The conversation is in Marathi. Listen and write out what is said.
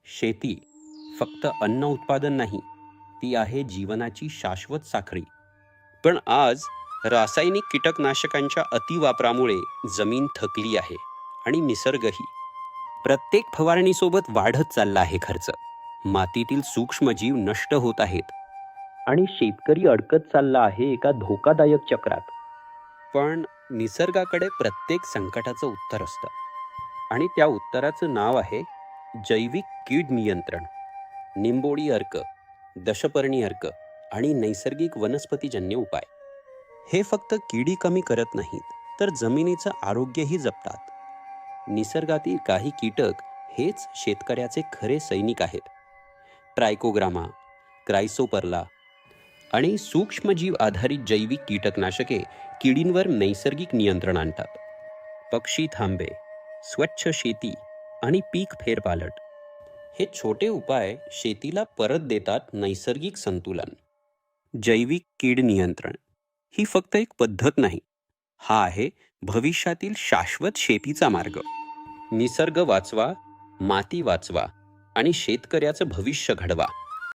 शेती फक्त अन्न उत्पादन नाही, ती आहे जीवनाची शाश्वत साखळी. पण आज रासायनिक कीटकनाशकांच्या अतिवापरामुळे जमीन थकली आहे आणि निसर्गही. प्रत्येक फवारणीसोबत वाढत चालला आहे खर्च. मातीतील सूक्ष्मजीव नष्ट होत आहेत आणि शेतकरी अडकत चालला आहे एका धोकादायक चक्रात. पण निसर्गाकडे प्रत्येक संकटाचं उत्तर असतं आणि त्या उत्तराचं नाव आहे जैविक कीड नियंत्रण. निंबोडी अर्क, दशपर्णी अर्क आणि नैसर्गिक वनस्पतीजन्य उपाय हे फक्त किडी कमी करत नाहीत, तर जमिनीचं आरोग्यही जपतात. निसर्गातील काही कीटक हेच शेतकऱ्याचे खरे सैनिक आहेत. ट्रायकोग्रामा, क्रायसोपरला आणि सूक्ष्मजीव आधारित जैविक कीटकनाशके किडींवर नैसर्गिक नियंत्रण आणतात. पक्षी थांबे, स्वच्छ शेती आणि पीक फेरपालट हे छोटे उपाय शेतीला परत देतात नैसर्गिक संतुलन. जैविक कीड नियंत्रण ही फक्त एक पद्धत नाही, हा आहे भविष्यातील शाश्वत शेतीचा मार्ग. निसर्ग वाचवा, माती वाचवा आणि शेतकऱ्याचं भविष्य घडवा.